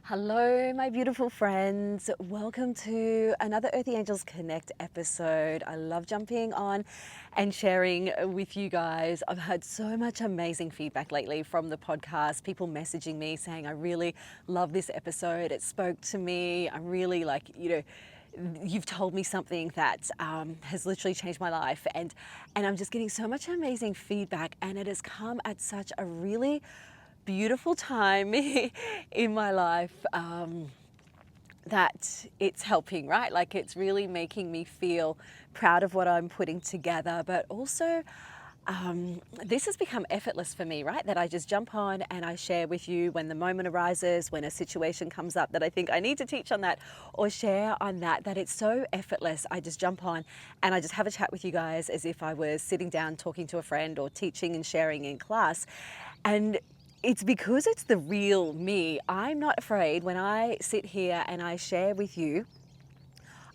Hello, my beautiful friends. Welcome to another Earthy Angels Connect episode. I love jumping on and sharing with you guys. I've had so much amazing feedback lately from the podcast, people messaging me saying, I really love this episode. It spoke to me. I'm really you've told me something that has literally changed my life. And I'm just getting so much amazing feedback, and it has come at such a really beautiful time in my life that it's helping, right? Like it's really making me feel proud of what I'm putting together, but also this has become effortless for me, right? That I just jump on and I share with you when the moment arises, when a situation comes up that I think I need to teach on that or share on that, that it's so effortless. I just jump on and I just have a chat with you guys as if I was sitting down talking to a friend or teaching and sharing in class. And it's because it's the real me. I'm not afraid when I sit here and I share with you.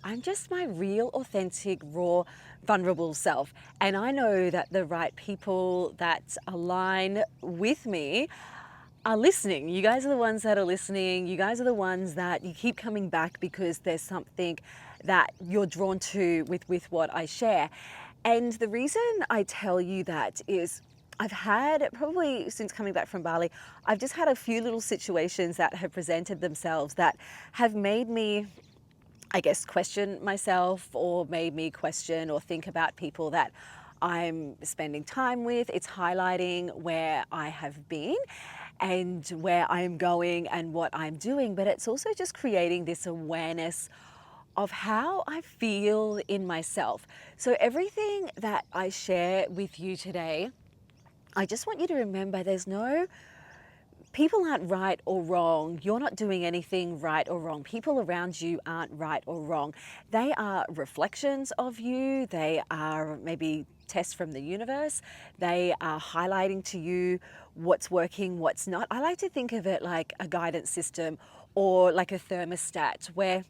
I'm just my real, authentic, raw, vulnerable self. And I know that the right people that align with me are listening. You guys are the ones that are listening. You guys are the ones that you keep coming back because there's something that you're drawn to with what I share. And the reason I tell you that is I've had, probably since coming back from Bali, I've just had a few little situations that have presented themselves that have made me, I guess, question myself, or made me question or think about people that I'm spending time with. It's highlighting where I have been and where I'm going and what I'm doing, but it's also just creating this awareness of how I feel in myself. So everything that I share with you today, I just want you to remember people aren't right or wrong. You're not doing anything right or wrong. People around you aren't right or wrong. They are reflections of you. They are maybe tests from the universe. They are highlighting to you what's working, what's not. I like to think of it like a guidance system or like a thermostat where,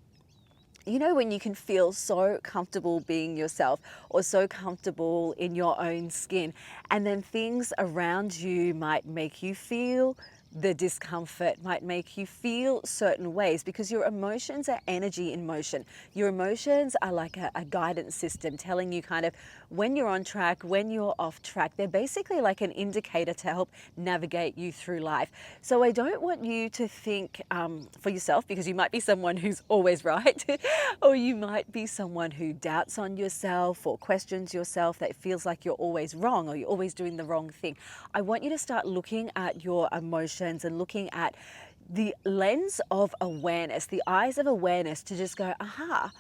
you know, when you can feel so comfortable being yourself or so comfortable in your own skin, and then things around you might make you feel the discomfort, might make you feel certain ways, because your emotions are energy in motion. Your emotions are like a guidance system telling you kind of when you're on track, when you're off track. They're basically like an indicator to help navigate you through life. So I don't want you to think for yourself, because you might be someone who's always right, or you might be someone who doubts on yourself or questions yourself, that feels like you're always wrong or you're always doing the wrong thing. I want you to start looking at your emotions and looking at the lens of awareness, the eyes of awareness, to just go, aha,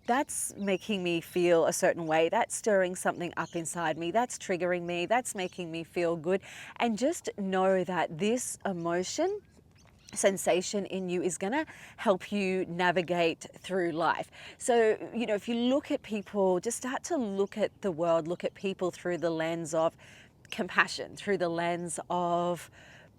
that's making me feel a certain way. That's stirring something up inside me. That's triggering me. That's making me feel good. And just know that this emotion, sensation in you, is going to help you navigate through life. So, you know, if you look at people, just start to look at the world, look at people through the lens of compassion, through the lens of,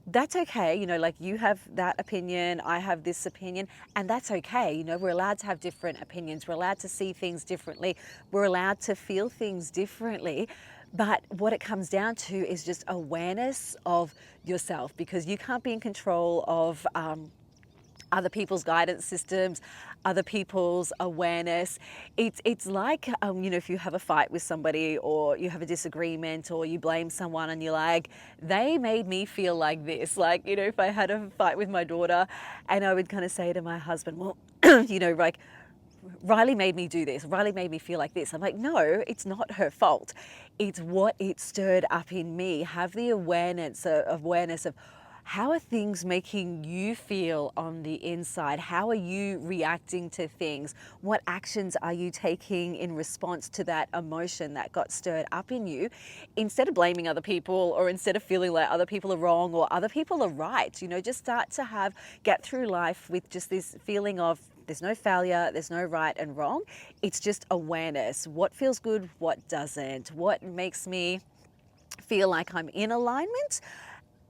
that's okay, you know, like you have that opinion, I have this opinion, and that's okay. You know, we're allowed to have different opinions. We're allowed to see things differently. We're allowed to feel things differently. But what it comes down to is just awareness of yourself, because you can't be in control of other people's guidance systems, other people's awareness. It's like, you know, if you have a fight with somebody or you have a disagreement or you blame someone and you're like, they made me feel like this. Like, you know, if I had a fight with my daughter and I would kind of say to my husband, well, you know, like, Riley made me do this. Riley made me feel like this. I'm like, no, it's not her fault. It's what it stirred up in me. Have the awareness of how are things making you feel on the inside? How are you reacting to things? What actions are you taking in response to that emotion that got stirred up in you? Instead of blaming other people, or instead of feeling like other people are wrong or other people are right, you know, just start to get through life with just this feeling of, there's no failure, there's no right and wrong. It's just awareness. What feels good, what doesn't, what makes me feel like I'm in alignment,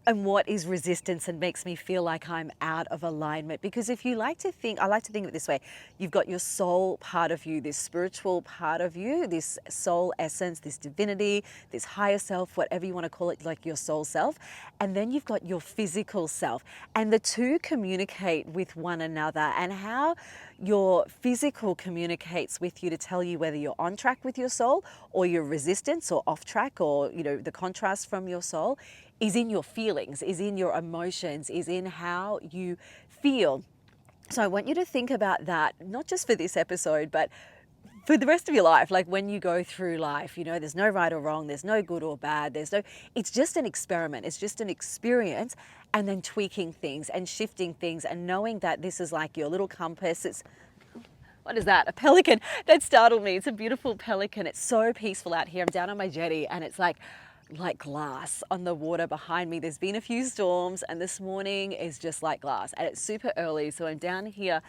and what is resistance and makes me feel like I'm out of alignment. Because if you like to think, I like to think of it this way, you've got your soul part of you, this spiritual part of you, this soul essence, this divinity, this higher self, whatever you want to call it, like your soul self. And then you've got your physical self. And the two communicate with one another, and how your physical communicates with you to tell you whether you're on track with your soul or your resistance or off track, or, you know, the contrast from your soul is in your feelings, is in your emotions, is in how you feel. So I want you to think about that, not just for this episode, but for the rest of your life. Like when you go through life, you know, there's no right or wrong, there's no good or bad, it's just an experiment, it's just an experience, and then tweaking things and shifting things and knowing that this is like your little compass. What is that? A pelican. That startled me. It's a beautiful pelican. It's so peaceful out here. I'm down on my jetty and it's like glass on the water behind me. There's been a few storms and this morning is just like glass, and it's super early. So I'm down here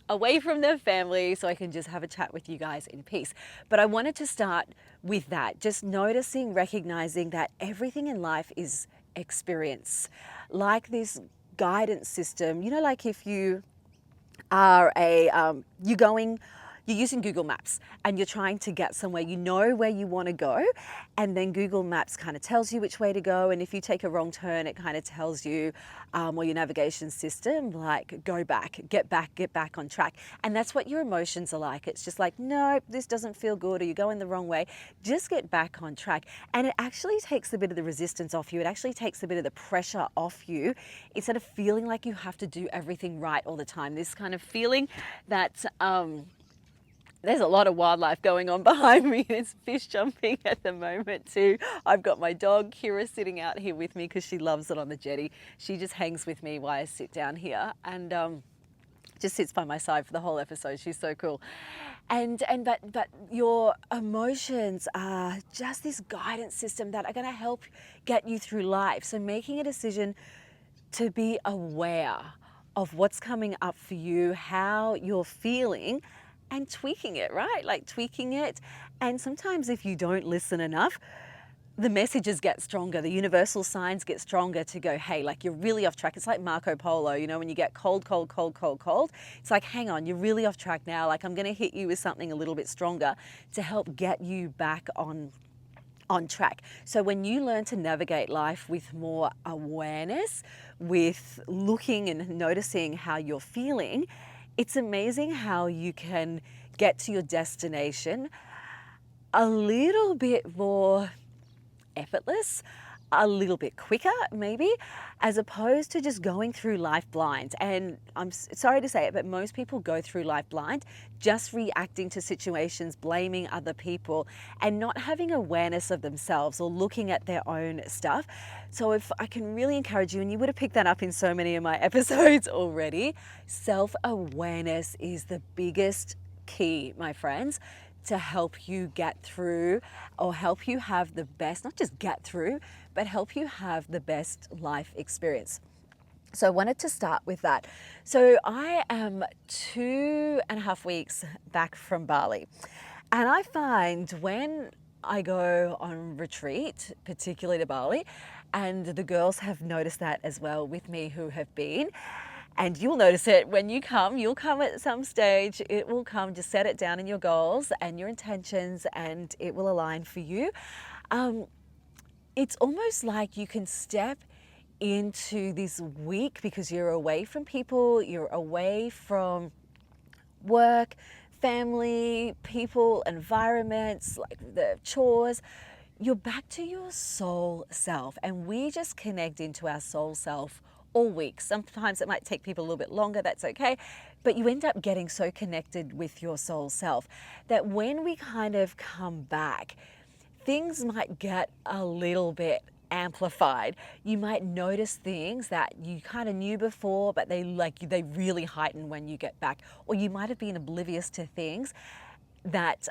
away from the family so I can just have a chat with you guys in peace. But I wanted to start with that, just noticing, recognizing that everything in life is experience. Like this guidance system, you know, like if you are you're using Google Maps and you're trying to get somewhere, you know where you want to go, and then Google Maps kind of tells you which way to go, and if you take a wrong turn, it kind of tells you, or your navigation system, like, go back, get back on track. And that's what your emotions are like. It's just like, no, this doesn't feel good, or you're going the wrong way, just get back on track. And it actually takes a bit of the resistance off you. It actually takes a bit of the pressure off you, instead of feeling like you have to do everything right all the time. This kind of feeling that there's a lot of wildlife going on behind me. There's fish jumping at the moment too. I've got my dog Kira sitting out here with me because she loves it on the jetty. She just hangs with me while I sit down here and just sits by my side for the whole episode. She's so cool. But your emotions are just this guidance system that are going to help get you through life. So making a decision to be aware of what's coming up for you, how you're feeling, and tweaking it, right? Like tweaking it. And sometimes if you don't listen enough, the messages get stronger, the universal signs get stronger to go, hey, like you're really off track. It's like Marco Polo, you know, when you get cold. It's like, hang on, you're really off track now. Like I'm gonna hit you with something a little bit stronger to help get you back on track. So when you learn to navigate life with more awareness, with looking and noticing how you're feeling, it's amazing how you can get to your destination a little bit more effortless, a little bit quicker maybe, as opposed to just going through life blind. And I'm sorry to say it, but most people go through life blind, just reacting to situations, blaming other people, and not having awareness of themselves or looking at their own stuff. So if I can really encourage you, and you would have picked that up in so many of my episodes already, self-awareness is the biggest key, my friends, to help you get through, or help you have the best, not just get through, but help you have the best life experience. So I wanted to start with that. So I am 2.5 weeks back from Bali, and I find when I go on retreat, particularly to Bali, and the girls have noticed that as well with me who have been, and you'll notice it when you come, you'll come at some stage, it will come, just set it down in your goals and your intentions and it will align for you. It's almost like you can step into this week because you're away from people, you're away from work, family, people, environments, like the chores. You're back to your soul self, and we just connect into our soul self all week. Sometimes it might take people a little bit longer, that's okay, but you end up getting so connected with your soul self that when we kind of come back, things might get a little bit amplified. You might notice things that you kind of knew before, but they really heighten when you get back. Or you might have been oblivious to things that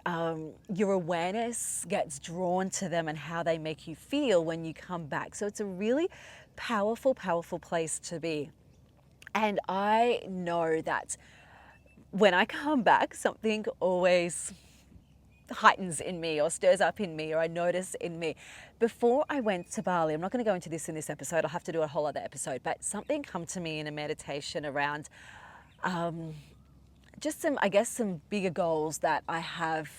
your awareness gets drawn to them and how they make you feel when you come back. So it's a really powerful place to be. And I know that when I come back, something always heightens in me or stirs up in me or I notice in me. Before I went to Bali, I'm not going to go into this in this episode, I'll have to do a whole other episode, but something come to me in a meditation around just some, I guess, some bigger goals that I have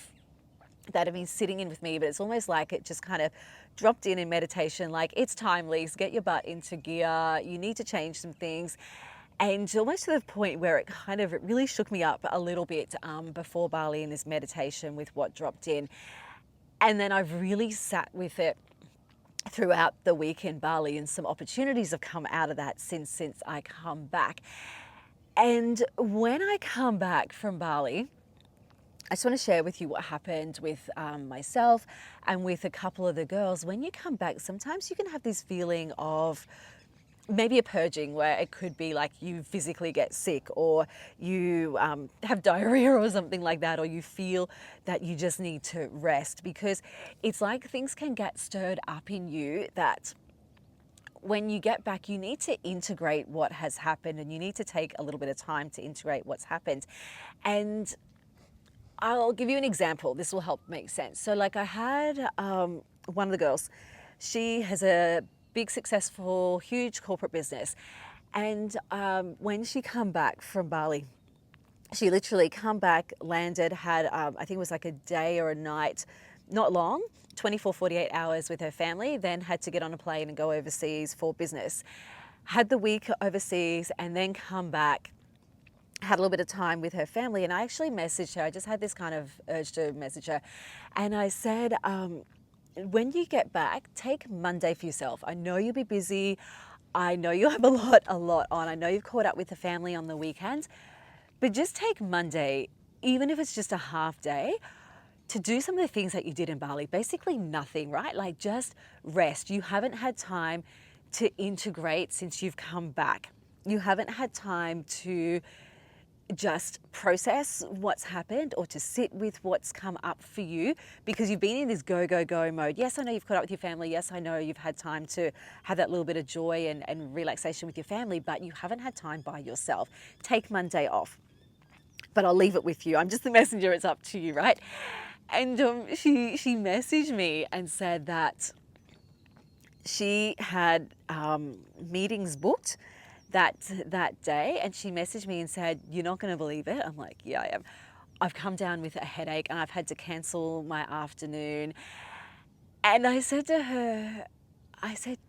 that have been sitting in with me, but it's almost like it just kind of dropped in meditation, like it's time, Lise, get your butt into gear, you need to change some things. And almost to the point where it really shook me up a little bit before Bali in this meditation with what dropped in. And then I've really sat with it throughout the week in Bali, and some opportunities have come out of that since I come back. And when I come back from Bali, I just want to share with you what happened with myself and with a couple of the girls. When you come back, sometimes you can have this feeling of maybe a purging, where it could be like you physically get sick, or you have diarrhea or something like that, or you feel that you just need to rest, because it's like things can get stirred up in you that when you get back, you need to integrate what has happened, and you need to take a little bit of time to integrate what's happened. And I'll give you an example. This will help make sense. So like I had one of the girls, she has a big, successful, huge corporate business. And when she come back from Bali, she literally come back, landed, had, I think it was like a day or a night, not long, 24, 48 hours with her family, then had to get on a plane and go overseas for business. Had the week overseas and then come back, had a little bit of time with her family. And I actually messaged her, I just had this kind of urge to message her. And I said, when you get back, take Monday for yourself. I know you'll be busy. I know you have a lot on. I know you've caught up with the family on the weekends, but just take Monday, even if it's just a half day, to do some of the things that you did in Bali. Basically nothing, right? Like just rest. You haven't had time to integrate since you've come back. You haven't had time to just process what's happened or to sit with what's come up for you, because you've been in this go, go, go mode. Yes, I know you've caught up with your family. Yes, I know you've had time to have that little bit of joy and relaxation with your family, but you haven't had time by yourself. Take Monday off. But I'll leave it with you. I'm just the messenger. It's up to you, right? And she messaged me and said that she had meetings booked that day, and she messaged me and said, "You're not going to believe it." I'm like, "Yeah, I am. I've come down with a headache and I've had to cancel my afternoon." And I said to her, I said,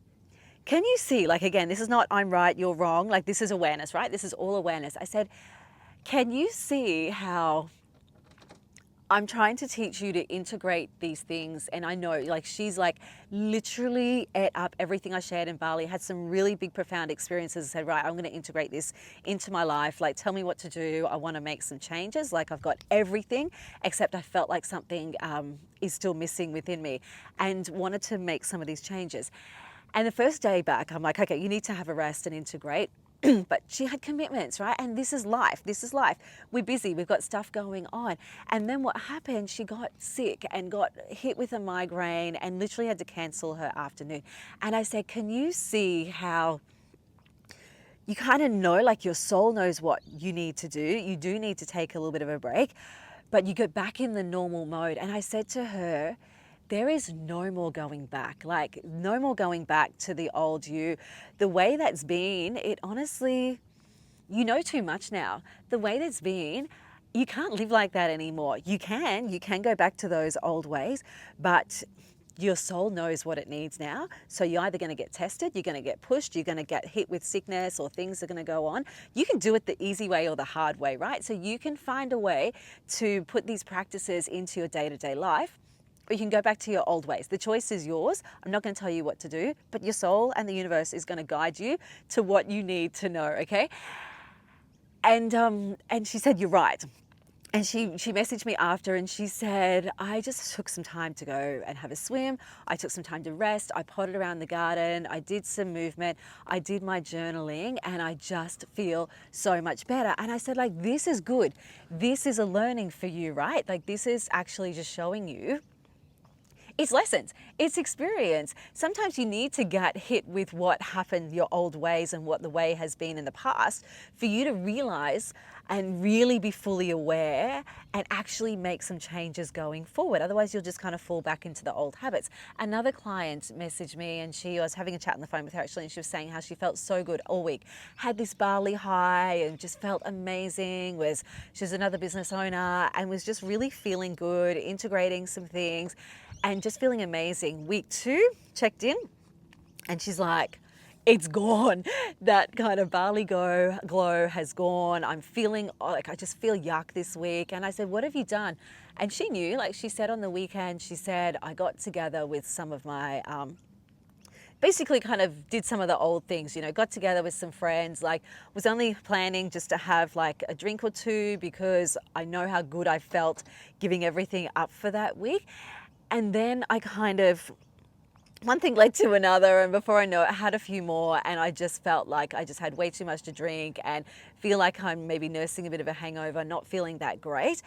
"Can you see, like, again, this is not I'm right, you're wrong. Like, this is awareness, right? This is all awareness." I said, "Can you see how I'm trying to teach you to integrate these things?" And I know, like, she's like literally ate up everything I shared in Bali, had some really big, profound experiences, and said, right, I'm going to integrate this into my life. Like, tell me what to do. I want to make some changes. Like, I've got everything, except I felt like something is still missing within me, and wanted to make some of these changes. And the first day back, I'm like, okay, you need to have a rest and integrate. But she had commitments, right? And this is life. This is life. We're busy. We've got stuff going on. And then what happened, she got sick and got hit with a migraine and literally had to cancel her afternoon. And I said, can you see how you kind of know, like, your soul knows what you need to do. You do need to take a little bit of a break, but you get back in the normal mode. And I said to her, there is no more going back, like no more going back to the old you. The way that's been, it honestly, you know too much now. The way that's been, you can't live like that anymore. You can go back to those old ways, but your soul knows what it needs now. So you're either going to get tested, you're going to get pushed, you're going to get hit with sickness, or things are going to go on. You can do it the easy way or the hard way, right? So you can find a way to put these practices into your day-to-day life, or you can go back to your old ways. The choice is yours. I'm not going to tell you what to do, but your soul and the universe is going to guide you to what you need to know, okay? And she said, you're right. And she messaged me after and she said, I just took some time to go and have a swim. I took some time to rest. I potted around the garden. I did some movement. I did my journaling, and I just feel so much better. And I said, like, this is good. This is a learning for you, right? Like, this is actually just showing you It's lessons, it's experience. Sometimes you need to get hit with what happened, your old ways and what the way has been in the past for you to realize and really be fully aware and actually make some changes going forward. Otherwise, you'll just kind of fall back into the old habits. Another client messaged me and I was having a chat on the phone with her actually, and she was saying how she felt so good all week. Had this Bali high and just felt amazing. She's another business owner and was just really feeling good, integrating some things and just feeling amazing. Week 2, checked in and she's like, it's gone. That kind of Bali glow has gone. I'm feeling like I just feel yuck this week. And I said, what have you done? And she knew, like she said on the weekend, she said, I got together with some of my, basically kind of did some of the old things, got together with some friends, like was only planning just to have like a drink or two because I know how good I felt giving everything up for that week. And then I kind of, one thing led to another, and before I know it, I had a few more, and I just felt like I just had way too much to drink and feel like I'm maybe nursing a bit of a hangover, not feeling that great.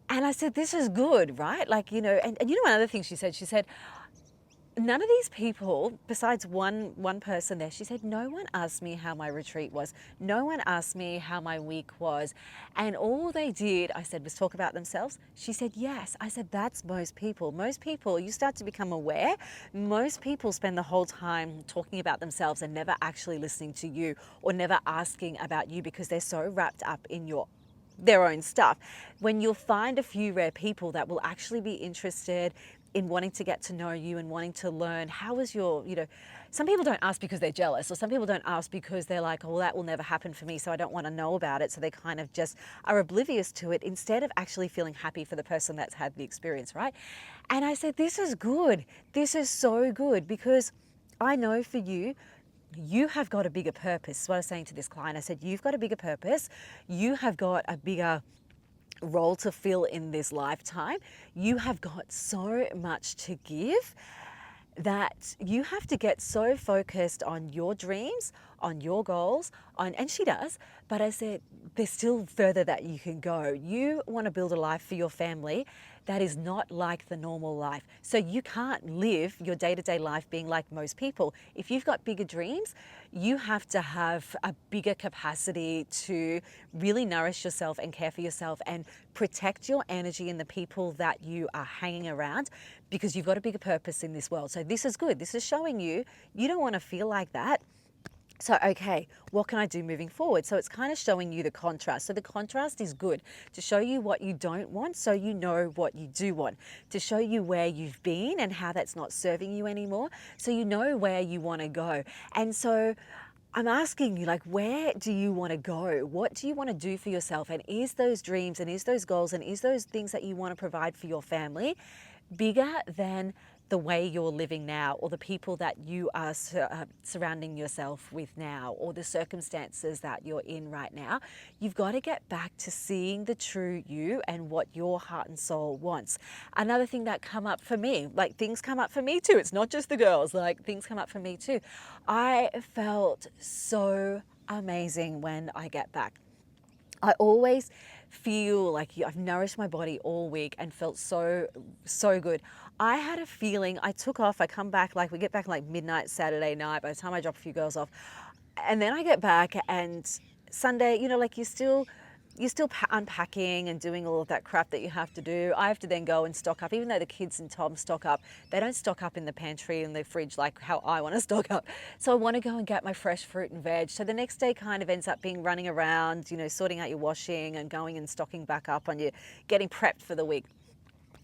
And I said, this is good, right? Like, and another thing she said, none of these people, besides one person there, she said, no one asked me how my retreat was. No one asked me how my week was. And all they did, I said, was talk about themselves. She said, yes. I said, that's most people. Most people, you start to become aware. Most people spend the whole time talking about themselves and never actually listening to you or never asking about you because they're so wrapped up in their own stuff. When you'll find a few rare people that will actually be interested in wanting to get to know you and wanting to learn how is your, some people don't ask because they're jealous, or some people don't ask because they're like, oh, well, that will never happen for me, so I don't want to know about it. So they kind of just are oblivious to it instead of actually feeling happy for the person that's had the experience, right? And I said, this is good. This is so good because I know for you, you have got a bigger purpose. So what I was saying to this client, I said, you've got a bigger purpose. You have got a bigger role to fill in this lifetime. You have got so much to give that you have to get so focused on your dreams, on your goals, and she does, but I said, there's still further that you can go. You want to build a life for your family that is not like the normal life. So you can't live your day-to-day life being like most people. If you've got bigger dreams, you have to have a bigger capacity to really nourish yourself and care for yourself and protect your energy and the people that you are hanging around because you've got a bigger purpose in this world. So this is good. This is showing you don't want to feel like that. So, okay, what can I do moving forward? So it's kind of showing you the contrast. So the contrast is good to show you what you don't want so you know what you do want, to show you where you've been and how that's not serving you anymore so you know where you want to go. And so I'm asking you, like, where do you want to go? What do you want to do for yourself? And is those dreams and is those goals and is those things that you want to provide for your family bigger than the way you're living now or the people that you are surrounding yourself with now or the circumstances that you're in right now? You've got to get back to seeing the true you and what your heart and soul wants. Another thing that come up for me, like things come up for me too. It's not just the girls, like things come up for me too. I felt so amazing when I get back. I always feel like I've nourished my body all week and felt so good. I had a feeling, I took off, I come back, like we get back like midnight Saturday night by the time I drop a few girls off. And then I get back and Sunday, like you're still unpacking and doing all of that crap that you have to do. I have to then go and stock up, even though the kids and Tom stock up, they don't stock up in the pantry and the fridge like how I want to stock up. So I want to go and get my fresh fruit and veg. So the next day kind of ends up being running around, sorting out your washing and going and stocking back up on your, getting prepped for the week.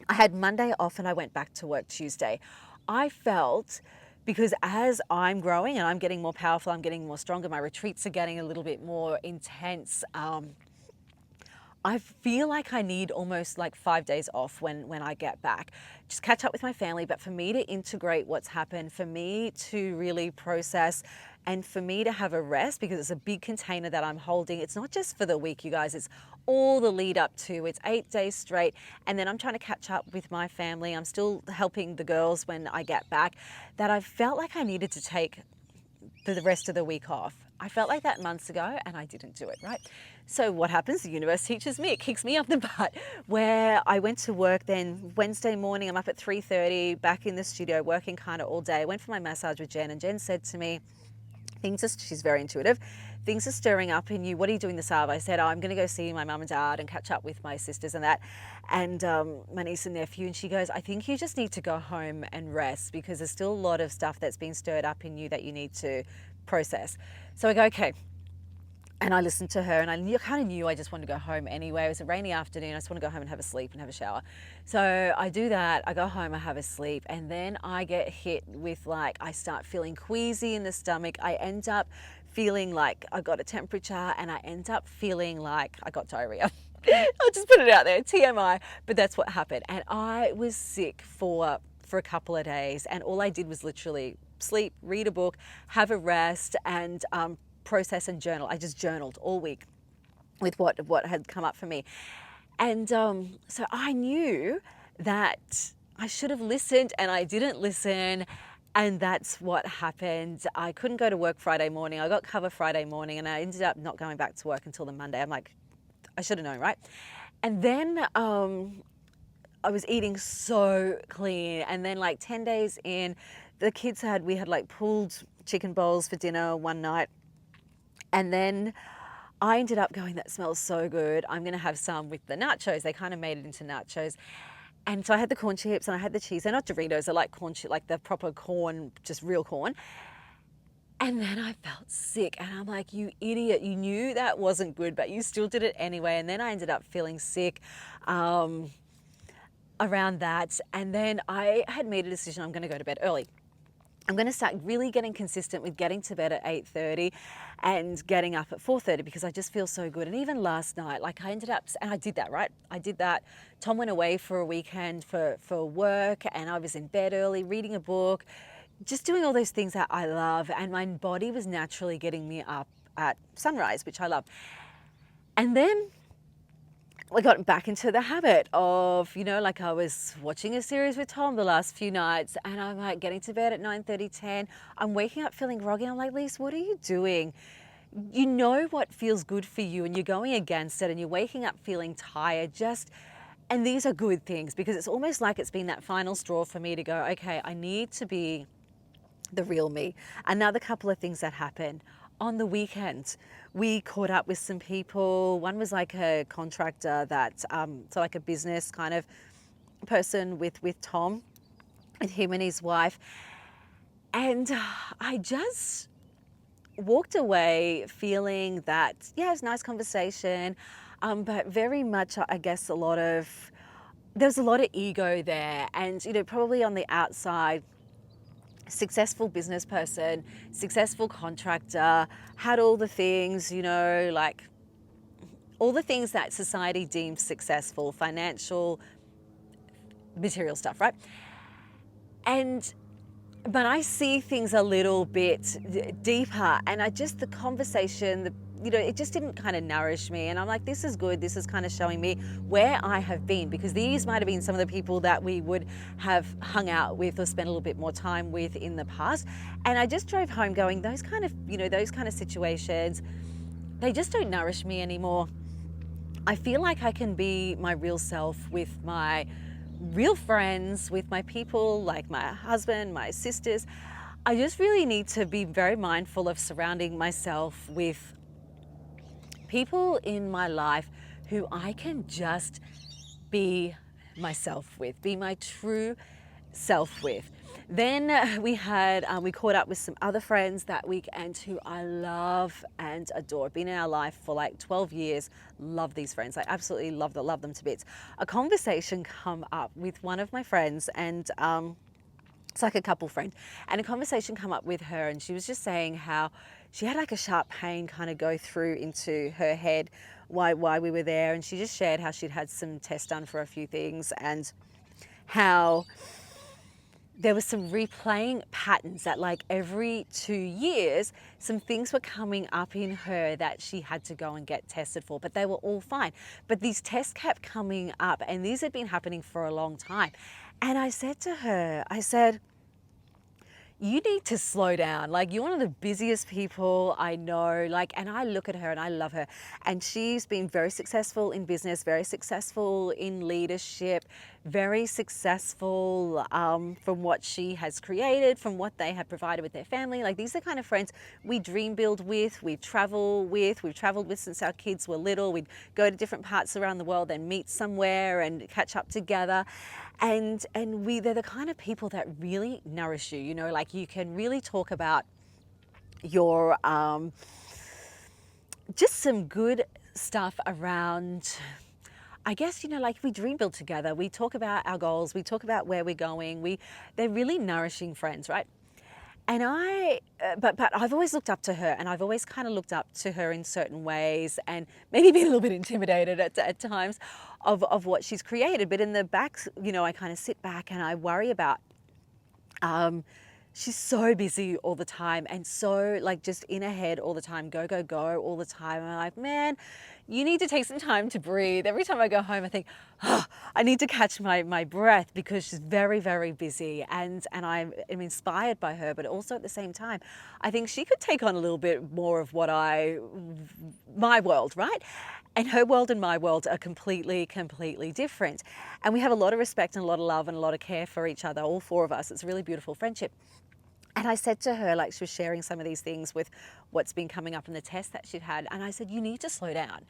I had Monday off and I went back to work Tuesday. I felt, because as I'm growing and I'm getting more powerful, I'm getting more stronger, my retreats are getting a little bit more intense. I feel like I need almost like 5 days off when I get back. Just catch up with my family, but for me to integrate what's happened, for me to really process and for me to have a rest because it's a big container that I'm holding. It's not just for the week, you guys, it's all the lead up to, it's 8 days straight. And then I'm trying to catch up with my family. I'm still helping the girls when I get back, that I felt like I needed to take the rest of the week off. I felt like that months ago and I didn't do it, right? So what happens? The universe teaches me, it kicks me up the butt, where I went to work then Wednesday morning. I'm up at 3:30, back in the studio, working kind of all day. I went for my massage with Jen, and Jen said to me, she's very intuitive, things are stirring up in you. What are you doing this hour? I said, oh, I'm going to go see my mum and dad and catch up with my sisters and that, and my niece and nephew. And she goes, I think you just need to go home and rest, because there's still a lot of stuff that's been stirred up in you that you need to process. So I go, okay. And I listened to her, and I kind of knew I just wanted to go home anyway. It was a rainy afternoon. I just want to go home and have a sleep and have a shower. So I do that. I go home, I have a sleep, and then I get hit with, like, I start feeling queasy in the stomach. I end up feeling like I got a temperature, and I end up feeling like I got diarrhea. I'll just put it out there, TMI, but that's what happened. And I was sick for a couple of days, and all I did was literally sleep, read a book, have a rest, and process and journal. I just journaled all week with what had come up for me. And so I knew that I should have listened, and I didn't listen. And that's what happened. I couldn't go to work Friday morning. I got cover Friday morning, and I ended up not going back to work until the Monday. I'm like, I should have known, right? And then I was eating so clean. And then like 10 days in, we had like pulled chicken bowls for dinner one night. And then I ended up going, that smells so good. I'm going to have some with the nachos. They kind of made it into nachos. And so I had the corn chips and I had the cheese. They're not Doritos, they're like corn chips, like the proper corn, just real corn. And then I felt sick, and I'm like, you idiot, you knew that wasn't good, but you still did it anyway. And then I ended up feeling sick around that. And then I had made a decision, I'm going to go to bed early. I'm going to start really getting consistent with getting to bed at 8:30 and getting up at 4:30, because I just feel so good. And even last night, like I ended up, and I did that, right? I did that. Tom went away for a weekend for work, and I was in bed early, reading a book, just doing all those things that I love. And my body was naturally getting me up at sunrise, which I love. And then I got back into the habit of, like I was watching a series with Tom the last few nights, and I'm like getting to bed at 9:30, 10. I'm waking up feeling groggy. I'm like, Lise, what are you doing? You know what feels good for you, and you're going against it, and you're waking up feeling tired. And these are good things, because it's almost like it's been that final straw for me to go, okay, I need to be the real me. Another couple of things that happened. On the weekend, we caught up with some people. One was like a contractor so like a business kind of person with Tom, and him and his wife. And I just walked away feeling that, yeah, it was a nice conversation, but very much, I guess, there was a lot of ego there. And, probably on the outside, successful business person, successful contractor, had all the things, like all the things that society deems successful, financial, material stuff, right? But I see things a little bit deeper, and the conversation, it just didn't kind of nourish me. And I'm like, this is good. This is kind of showing me where I have been, because these might have been some of the people that we would have hung out with or spent a little bit more time with in the past. And I just drove home going, those kind of situations, they just don't nourish me anymore. I feel like I can be my real self with my real friends, with my people, like my husband, my sisters. I just really need to be very mindful of surrounding myself with people in my life who I can just be myself with, be my true self with. Then we caught up with some other friends that weekend who I love and adore. Been in our life for like 12 years. Love these friends. I absolutely love them to bits. A conversation come up with one of my friends, and it's like a couple friend, and a conversation come up with her, and she was just saying how she had like a sharp pain kind of go through into her head why we were there. And she just shared how she'd had some tests done for a few things, and how there was some replaying patterns that like every 2 years, some things were coming up in her that she had to go and get tested for, but they were all fine. But these tests kept coming up, and these had been happening for a long time. And I said to her, you need to slow down. Like, you're one of the busiest people I know. Like, and I look at her and I love her. And she's been very successful in business, very successful in leadership, very successful from what she has created, from what they have provided with their family. Like, these are the kind of friends we dream build with, we travel with, we've traveled with since our kids were little. We'd go to different parts around the world and meet somewhere and catch up together. And they're the kind of people that really nourish you. You know, like, you can really talk about your just some good stuff around, I guess, you know, like, we dream build together. We talk about our goals. We talk about where we're going. They're really nourishing friends, right? And but I've always looked up to her, and I've always kind of looked up to her in certain ways, and maybe been a little bit intimidated at times of what she's created. But in the back, you know, I kind of sit back and I worry about, she's so busy all the time and so, like, just in her head all the time, go, go, go all the time. And I'm like, man, you need to take some time to breathe. Every time I go home, I think, oh, I need to catch my breath, because she's very, very busy. And I am inspired by her, but also at the same time, I think she could take on a little bit more of my world, right? And her world and my world are completely, completely different. And we have a lot of respect and a lot of love and a lot of care for each other, all four of us. It's a really beautiful friendship. And I said to her, like, she was sharing some of these things with what's been coming up in the test that she'd had. And I said, you need to slow down.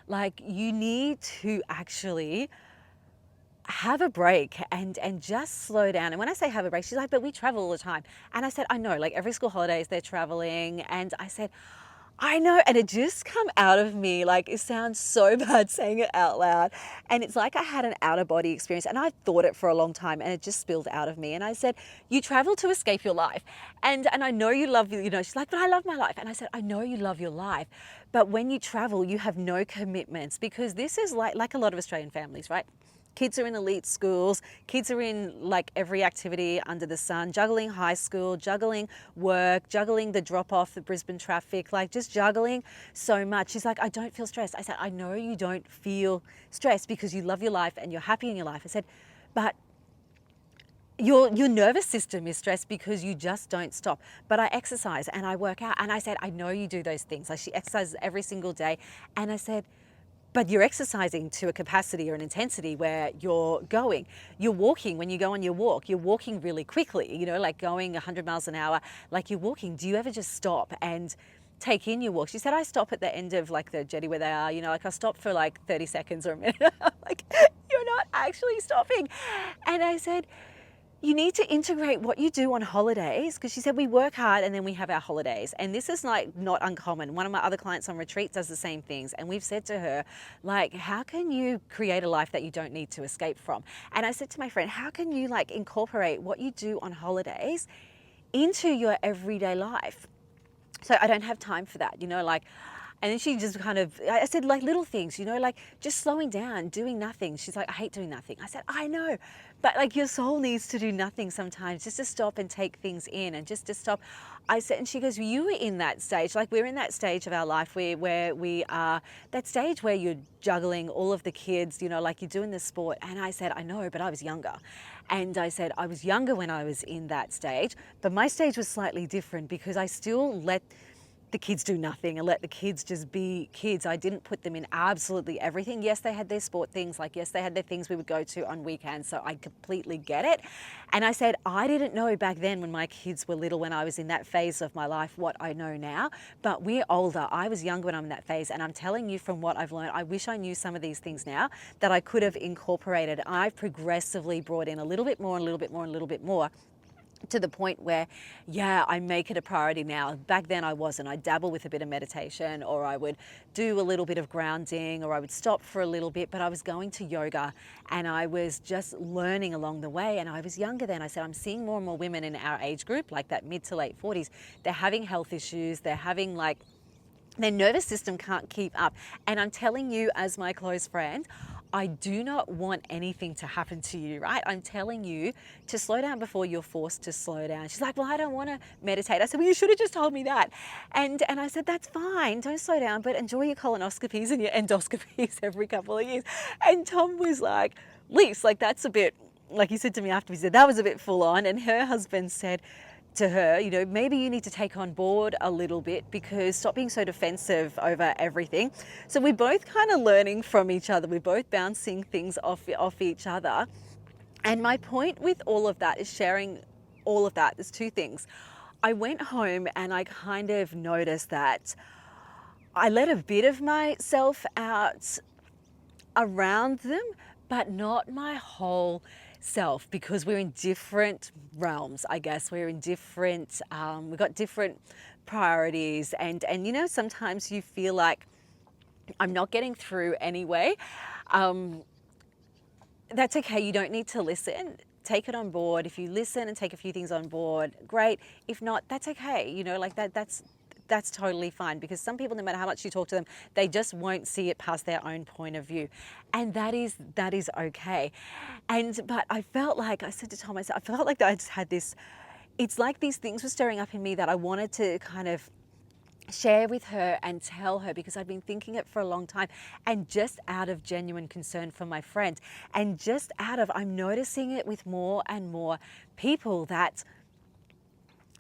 Like, you need to actually have a break and just slow down. And when I say have a break, she's like, but we travel all the time. And I said, I know, like, every school holidays they're traveling. And I said, I know. And it just come out of me. Like, it sounds so bad saying it out loud. And it's like I had an out of body experience, and I thought it for a long time, and it just spilled out of me. And I said, you travel to escape your life. And I know you love, you know, she's like, but I love my life. And I said, I know you love your life. But when you travel, you have no commitments, because this is like a lot of Australian families, right? Kids are in elite schools, kids are in, like, every activity under the sun, juggling high school, juggling work, juggling the drop off, the Brisbane traffic, like, just juggling so much. She's like, I don't feel stressed. I said, I know you don't feel stressed because you love your life and you're happy in your life. I said, but your nervous system is stressed because you just don't stop. But I exercise and I work out. And I said, I know you do those things. Like, she exercises every single day. And I said, but you're exercising to a capacity or an intensity where you're going. You're walking. When you go on your walk, you're walking really quickly, you know, like going 100 miles an hour, like you're walking. Do you ever just stop and take in your walk? She said, I stop at the end of, like, the jetty where they are, you know, like, I stop for like 30 seconds or a minute. Like, you're not actually stopping. And I said, you need to integrate what you do on holidays, because she said we work hard and then we have our holidays. And this is, like, not uncommon. One of my other clients on retreat does the same things. And we've said to her, like, how can you create a life that you don't need to escape from? And I said to my friend, how can you, like, incorporate what you do on holidays into your everyday life? So I don't have time for that, you know, like. And then she just kind of, I said, like, little things, you know, like just slowing down, doing nothing. She's like, I hate doing nothing. I said, I know, but, like, your soul needs to do nothing sometimes, just to stop and take things in and just to stop. I said, and she goes, you were in that stage, like, we're in that stage of our life where we are, that stage where you're juggling all of the kids, you know, like you're doing the sport. And I said, I know, but I was younger. And I said, I was younger when I was in that stage, but my stage was slightly different because I still let the kids do nothing and let the kids just be kids. I didn't put them in absolutely everything. Yes, they had their sport things, like, yes, they had their things we would go to on weekends, so I completely get it. And I said, I didn't know back then when my kids were little, when I was in that phase of my life, what I know now, but we're older. I was younger when I'm in that phase, and I'm telling you from what I've learned, I wish I knew some of these things now that I could have incorporated. I've progressively brought in a little bit more and a little bit more and a little bit more, to the point where, yeah, I make it a priority now. Back then I wasn't. I'd dabble with a bit of meditation, or I would do a little bit of grounding, or I would stop for a little bit, but I was going to yoga and I was just learning along the way. And I was younger then. I said, I'm seeing more and more women in our age group, like that mid to late 40s. They're having health issues. They're having, like, their nervous system can't keep up. And I'm telling you, as my close friend, I do not want anything to happen to you, right? I'm telling you to slow down before you're forced to slow down. She's like, well, I don't want to meditate. I said, well, you should have just told me that. And I said, that's fine. Don't slow down, but enjoy your colonoscopies and your endoscopies every couple of years. And Tom was like, Lise, like, that's a bit, like, he said to me after, he said, that was a bit full on. And her husband said, to her, you know, maybe you need to take on board a little bit, because stop being so defensive over everything. So we're both kind of learning from each other. We're both bouncing things off each other. And my point with all of that is sharing all of that. There's two things. I went home and I kind of noticed that I let a bit of myself out around them, but not my whole self, because we're in different realms, I guess. We're in different, we've got different priorities. And you know, sometimes you feel like I'm not getting through anyway. That's okay. You don't need to listen. Take it on board. If you listen and take a few things on board, great. If not, that's okay. You know, like that's totally fine, because some people, no matter how much you talk to them, they just won't see it past their own point of view. And that is okay. But I felt like, I said to Tom, I felt like I just had this, it's like these things were stirring up in me that I wanted to kind of share with her and tell her, because I've been thinking it for a long time, and just out of genuine concern for my friend, and just out of, I'm noticing it with more and more people, that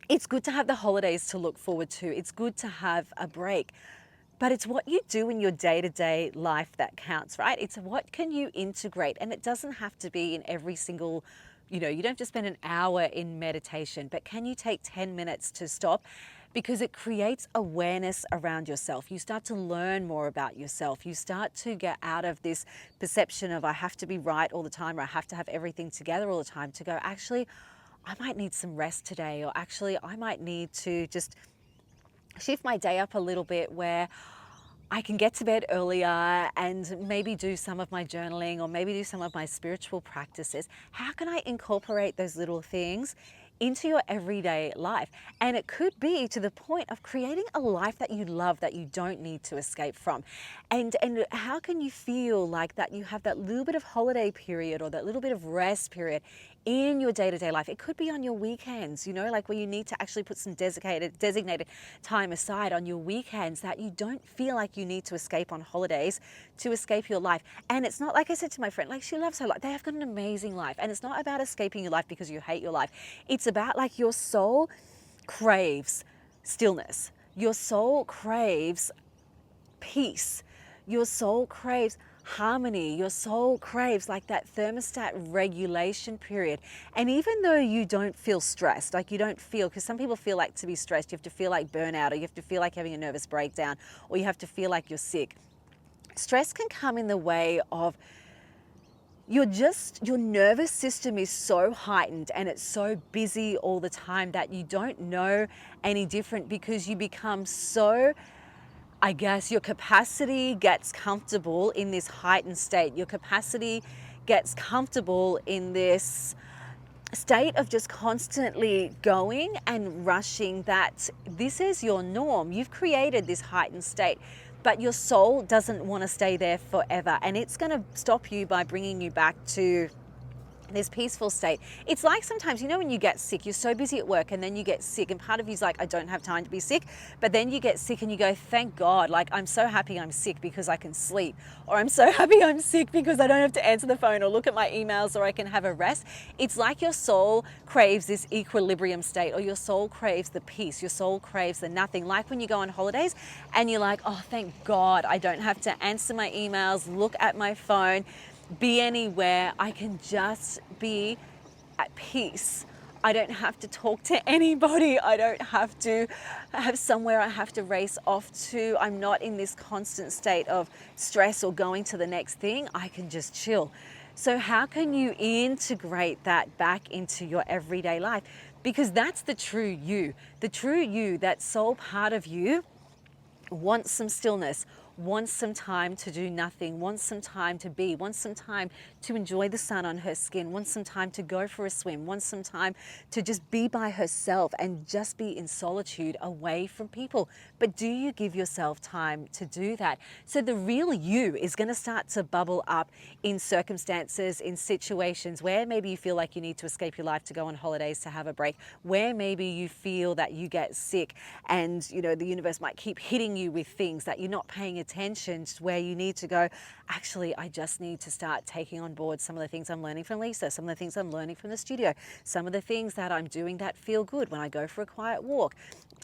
it's good to have the holidays to look forward to. It's good to have a break, but it's what you do in your day-to-day life that counts, right? It's what can you integrate, and it doesn't have to be in every single, you know, you don't have to spend an hour in meditation, but can you take 10 minutes to stop? Because it creates awareness around yourself. You start to learn more about yourself. You start to get out of this perception of I have to be right all the time, or I have to have everything together all the time, to go, actually, I might need some rest today, or actually I might need to just shift my day up a little bit where I can get to bed earlier and maybe do some of my journaling, or maybe do some of my spiritual practices. How can I incorporate those little things into your everyday life? And it could be to the point of creating a life that you love, that you don't need to escape from. And how can you feel like that you have that little bit of holiday period, or that little bit of rest period in your day-to-day life? It could be on your weekends, you know, like where you need to actually put some designated time aside on your weekends, that you don't feel like you need to escape on holidays to escape your life. And it's not, like I said to my friend, like, she loves her life. They have got an amazing life. And it's not about escaping your life because you hate your life. It's about, like, your soul craves stillness. Your soul craves peace. Your soul craves harmony. Your soul craves like that thermostat regulation period. And even though you don't feel stressed, like you don't feel, because some people feel like to be stressed, you have to feel like burnout, or you have to feel like having a nervous breakdown, or you have to feel like you're sick. Stress can come in the way of your nervous system is so heightened and it's so busy all the time that you don't know any different, because you become so, I guess, your capacity gets comfortable in this heightened state. Your capacity gets comfortable in this state of just constantly going and rushing, that this is your norm. You've created this heightened state, but your soul doesn't want to stay there forever. And it's going to stop you by bringing you back to this peaceful state. It's like sometimes, you know, when you get sick, you're so busy at work and then you get sick, and part of you's like, I don't have time to be sick. But then you get sick and you go, thank God, like, I'm so happy I'm sick because I can sleep, or I'm so happy I'm sick because I don't have to answer the phone or look at my emails, or I can have a rest. It's like your soul craves this equilibrium state, or your soul craves the peace, your soul craves the nothing. Like when you go on holidays and you're like, oh, thank God I don't have to answer my emails, look at my phone, be anywhere. I can just be at peace. I don't have to talk to anybody. I don't have to have somewhere I have to race off to. I'm not in this constant state of stress or going to the next thing. I can just chill. So how can you integrate that back into your everyday life? Because that's the true you. The true you, that soul part of you, wants some stillness, wants some time to do nothing, wants some time to be, wants some time to enjoy the sun on her skin, wants some time to go for a swim, wants some time to just be by herself and just be in solitude away from people. But do you give yourself time to do that? So the real you is going to start to bubble up in circumstances, in situations where maybe you feel like you need to escape your life to go on holidays, to have a break, where maybe you feel that you get sick and, you know, the universe might keep hitting you with things that you're not paying attention to where you need to go, actually, I just need to start taking on board some of the things I'm learning from Lisa, some of the things I'm learning from the studio, some of the things that I'm doing that feel good when I go for a quiet walk,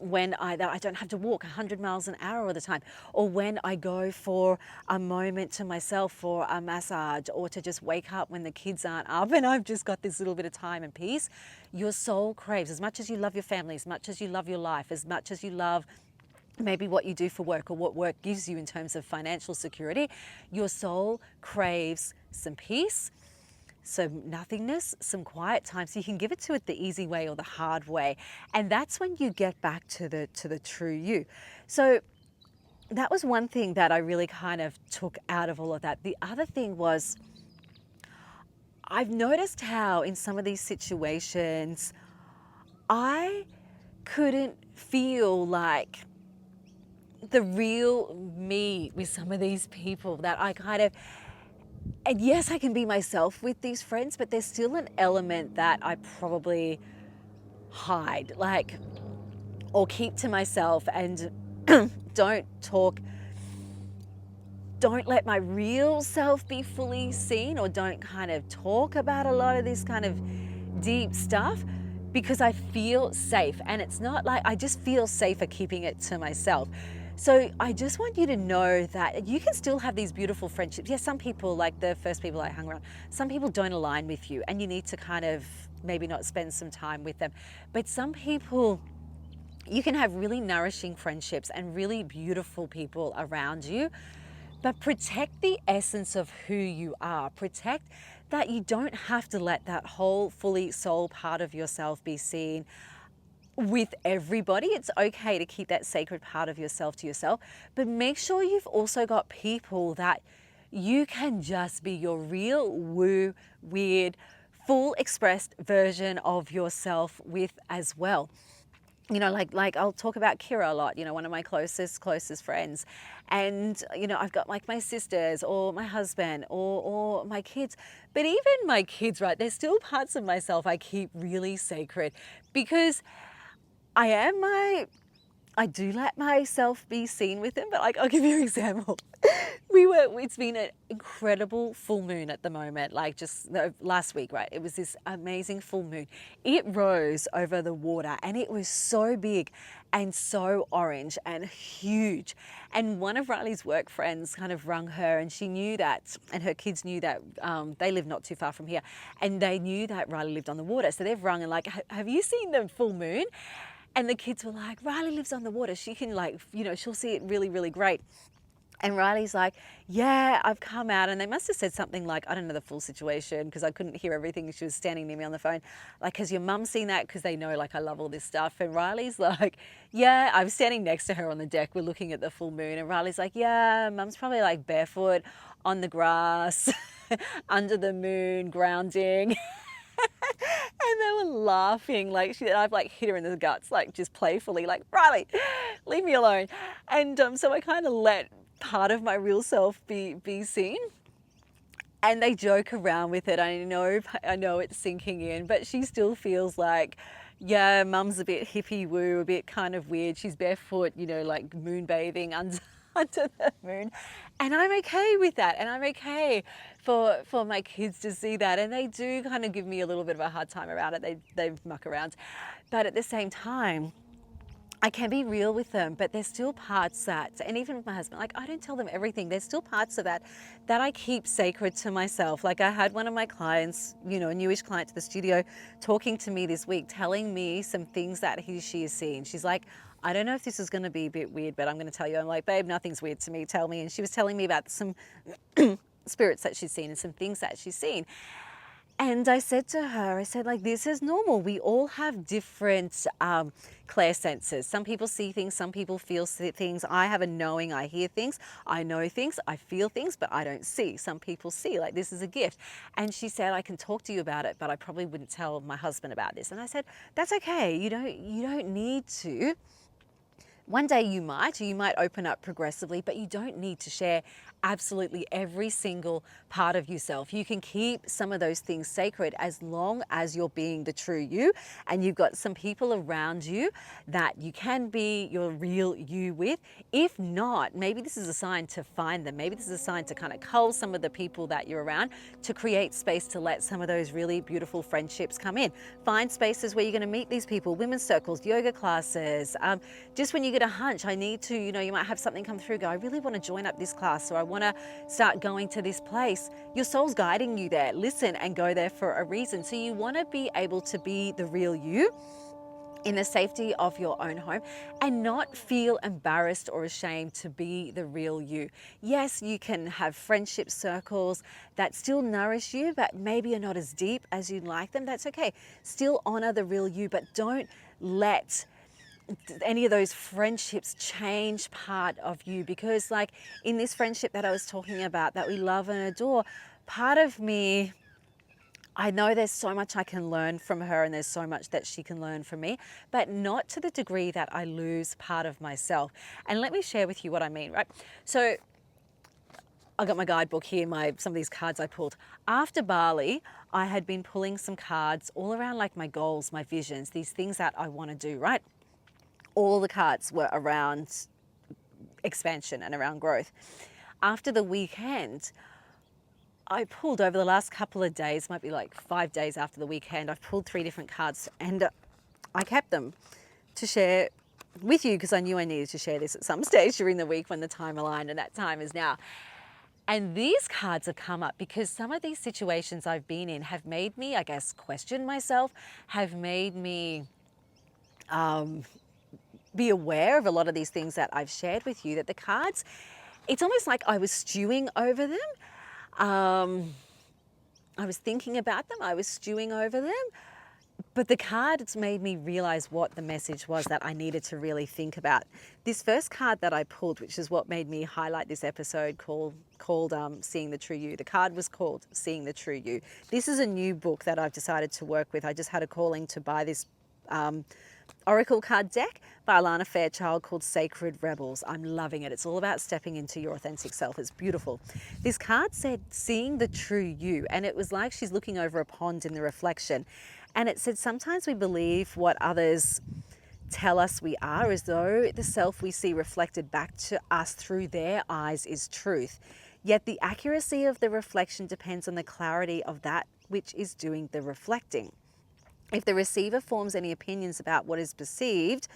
when I don't have to walk 100 miles an hour all the time, or when I go for a moment to myself for a massage, or to just wake up when the kids aren't up and I've just got this little bit of time and peace. Your soul craves, as much as you love your family, as much as you love your life, as much as you love maybe what you do for work or what work gives you in terms of financial security, your soul craves some peace, some nothingness, some quiet time, so you can give it to it the easy way or the hard way. And that's when you get back to the true you. So that was one thing that I really kind of took out of all of that. The other thing was, I've noticed how in some of these situations I couldn't feel like the real me with some of these people, that I kind of, and yes, I can be myself with these friends, but there's still an element that I probably hide, like, or keep to myself and don't let my real self be fully seen, or don't kind of talk about a lot of this kind of deep stuff, because I feel safe. And it's not like, I just feel safer keeping it to myself. So I just want you to know that you can still have these beautiful friendships. Yes, some people, like the first people I hung around, some people don't align with you and you need to kind of maybe not spend some time with them. But some people, you can have really nourishing friendships and really beautiful people around you, but protect the essence of who you are. Protect that you don't have to let that whole fully soul part of yourself be seen with everybody. It's okay to keep that sacred part of yourself to yourself, but make sure you've also got people that you can just be your real woo, weird, full expressed version of yourself with as well. You know, like I'll talk about Kira a lot, you know, one of my closest friends. And, you know, I've got like my sisters or my husband or my kids. But even my kids, right, there's still parts of myself I keep really sacred, because I do let myself be seen with them. But like, I'll give you an example. It's been an incredible full moon at the moment, like just last week, right? It was this amazing full moon. It rose over the water and it was so big and so orange and huge. And one of Riley's work friends kind of rung her, and she knew that, and her kids knew that, they live not too far from here, and they knew that Riley lived on the water. So they've rung and like, have you seen the full moon? And the kids were like, Riley lives on the water. She can, like, you know, she'll see it really, really great. And Riley's like, yeah, I've come out. And they must have said something like, I don't know the full situation because I couldn't hear everything. She was standing near me on the phone. Like, has your mum seen that? Because they know, like, I love all this stuff. And Riley's like, yeah, I'm standing next to her on the deck. We're looking at the full moon. And Riley's like, yeah, mum's probably like barefoot on the grass, under the moon, grounding. And they were laughing, like I've like hit her in the guts, like just playfully, like, Riley, leave me alone. And so I kind of let part of my real self be seen. And they joke around with it. I know it's sinking in, but she still feels like, yeah, mum's a bit hippie woo, a bit kind of weird. She's barefoot, you know, like moonbathing under the moon. And I'm okay with that. And I'm okay for my kids to see that. And they do kind of give me a little bit of a hard time around it. They muck around. But at the same time, I can be real with them, but there's still parts that, and even with my husband, like, I don't tell them everything. There's still parts of that I keep sacred to myself. Like, I had one of my clients, you know, a newish client to the studio, talking to me this week, telling me some things that she has seen. She's like, I don't know if this is going to be a bit weird, but I'm going to tell you. I'm like, babe, nothing's weird to me. Tell me. And she was telling me about some spirits that she's seen and some things that she's seen. And I said to her, I said, like, this is normal. We all have different clairsenses. Some people see things, some people feel things. I have a knowing, I hear things, I know things, I feel things, but I don't see. Some people see, like, this is a gift. And she said, I can talk to you about it, but I probably wouldn't tell my husband about this. And I said, that's okay. You don't need to. One day you might open up progressively, but you don't need to share absolutely every single part of yourself. You can keep some of those things sacred as long as you're being the true you, and you've got some people around you that you can be your real you with. If not, maybe this is a sign to find them. Maybe this is a sign to kind of cull some of the people that you're around, to create space to let some of those really beautiful friendships come in. Find spaces where you're going to meet these people, women's circles, yoga classes. Just when you get a hunch, I need to, you might have something come through, go, I really want to join up this class, or I want to start going to this place. Your soul's guiding you there. Listen and go there for a reason. So you want to be able to be the real you in the safety of your own home, and not feel embarrassed or ashamed to be the real you. Yes, you can have friendship circles that still nourish you, but maybe are not as deep as you'd like them. That's okay. Still honor the real you, but don't let any of those friendships change part of you, because like in this friendship that I was talking about that we love and adore, part of me, I know there's so much I can learn from her and there's so much that she can learn from me, but not to the degree that I lose part of myself. And let me share with you what I mean, right? So I got my guidebook here, some of these cards I pulled. After Bali, I had been pulling some cards all around like my goals, my visions, these things that I want to do, right? All the cards were around expansion and around growth. After the weekend, I pulled over the last couple of days, might be like 5 days after the weekend, I've pulled 3 different cards, and I kept them to share with you because I knew I needed to share this at some stage during the week when the time aligned, and that time is now. And these cards have come up because some of these situations I've been in have made me, I guess, question myself, have made me be aware of a lot of these things that I've shared with you, that the cards, it's almost like I was stewing over them. I was thinking about them, I was stewing over them, but the cards made me realize what the message was that I needed to really think about. This first card that I pulled, which is what made me highlight this episode, called Seeing the True You. The card was called Seeing the True You. This is a new book that I've decided to work with. I just had a calling to buy this Oracle card deck by Alana Fairchild called Sacred Rebels. I'm loving it. It's all about stepping into your authentic self. It's beautiful. This card said, seeing the true you. And it was like she's looking over a pond in the reflection. And it said, sometimes we believe what others tell us we are, as though the self we see reflected back to us through their eyes is truth. Yet the accuracy of the reflection depends on the clarity of that which is doing the reflecting. If the receiver forms any opinions about what is perceived,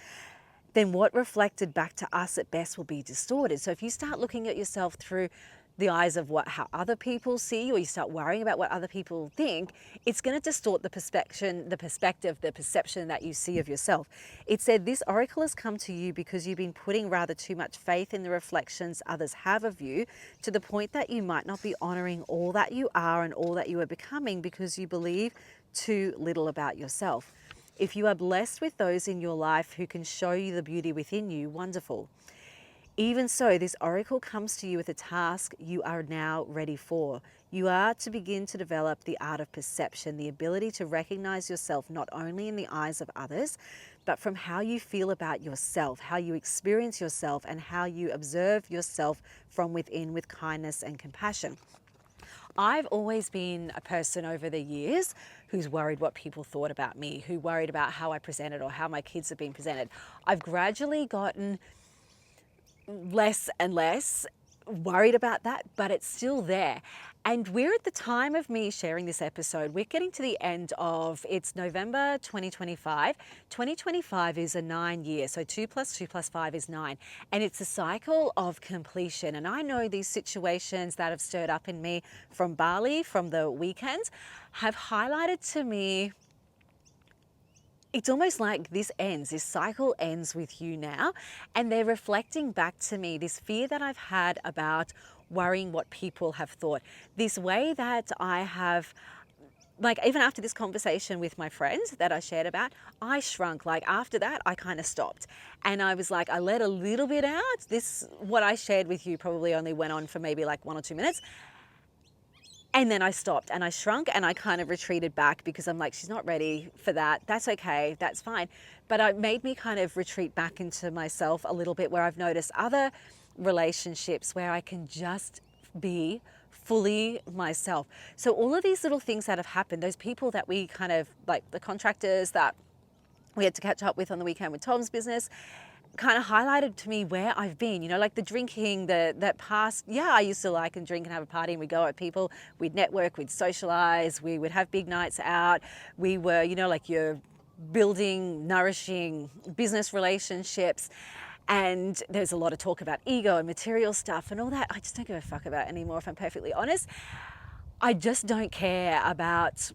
then what reflected back to us at best will be distorted. So if you start looking at yourself through the eyes of how other people see you, or you start worrying about what other people think, it's going to distort the perception, the perception that you see of yourself. It said, this oracle has come to you because you've been putting rather too much faith in the reflections others have of you, to the point that you might not be honoring all that you are and all that you are becoming because you believe too little about yourself. If you are blessed with those in your life who can show you the beauty within you, wonderful. Even so, this oracle comes to you with a task you are now ready for. You are to begin to develop the art of perception, the ability to recognize yourself not only in the eyes of others, but from how you feel about yourself, how you experience yourself, and how you observe yourself from within with kindness and compassion. I've always been a person over the years who's worried what people thought about me, who worried about how I presented or how my kids have been presented. I've gradually gotten less and less worried about that, but it's still there. And we're at the time of me sharing this episode, we're getting to the end of, it's November 2025. 2025 is a 9 year, so 2 plus 2 plus 5 is 9. And it's a cycle of completion. And I know these situations that have stirred up in me from Bali, from the weekend, have highlighted to me, it's almost like this cycle ends with you now, and they're reflecting back to me this fear that I've had about worrying what people have thought. This way that I have, like even after this conversation with my friends that I shared about, I shrunk. Like after that, I kind of stopped. And I was like, I let a little bit out. What I shared with you probably only went on for maybe like 1 or 2 minutes. And then I stopped and I shrunk and I kind of retreated back because I'm like, she's not ready for that. That's okay. That's fine. But it made me kind of retreat back into myself a little bit, where I've noticed other relationships where I can just be fully myself. So all of these little things that have happened, those people that we kind of like, the contractors that we had to catch up with on the weekend with Tom's business, kind of highlighted to me where I've been, you know, like the drinking, that past, yeah, I used to like and drink and have a party, and we'd go out with people, we'd network, we'd socialize, we would have big nights out. We were, you know, like you're building, nourishing business relationships. And there's a lot of talk about ego and material stuff and all that. I just don't give a fuck about anymore, if I'm perfectly honest. I just don't care about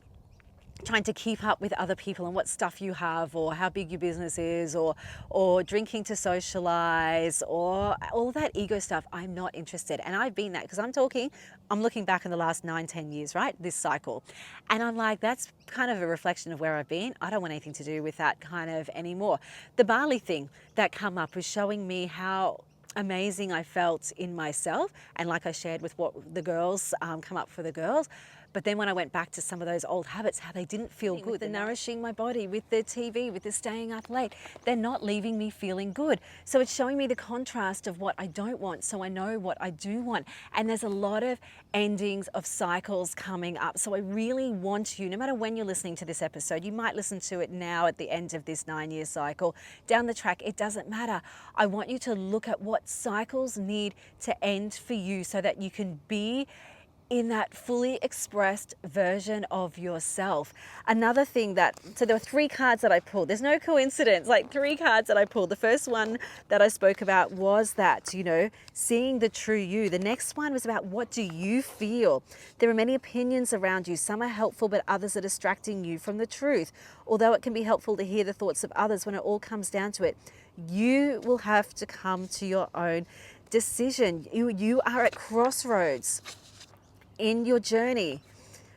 trying to keep up with other people and what stuff you have, or how big your business is, or drinking to socialize, or all that ego stuff. I'm not interested. And I've been that, because I'm looking back in the last 9-10 years, right? This cycle. And I'm like, that's kind of a reflection of where I've been. I don't want anything to do with that kind of anymore. The Bali thing that come up was showing me how amazing I felt in myself. And like I shared with what the girls come up for the girls. But then when I went back to some of those old habits, how they didn't feel good, the nourishing my body with the TV, with the staying up late, they're not leaving me feeling good. So it's showing me the contrast of what I don't want, so I know what I do want. And there's a lot of endings of cycles coming up. So I really want you, no matter when you're listening to this episode, you might listen to it now at the end of this 9-year cycle, down the track, it doesn't matter. I want you to look at what cycles need to end for you so that you can be in that fully expressed version of yourself. Another thing so there were 3 cards that I pulled. There's no coincidence, like 3 cards that I pulled. The first one that I spoke about was that, you know, seeing the true you. The next one was about, what do you feel? There are many opinions around you. Some are helpful, but others are distracting you from the truth. Although it can be helpful to hear the thoughts of others, when it all comes down to it, you will have to come to your own decision. You are at crossroads in your journey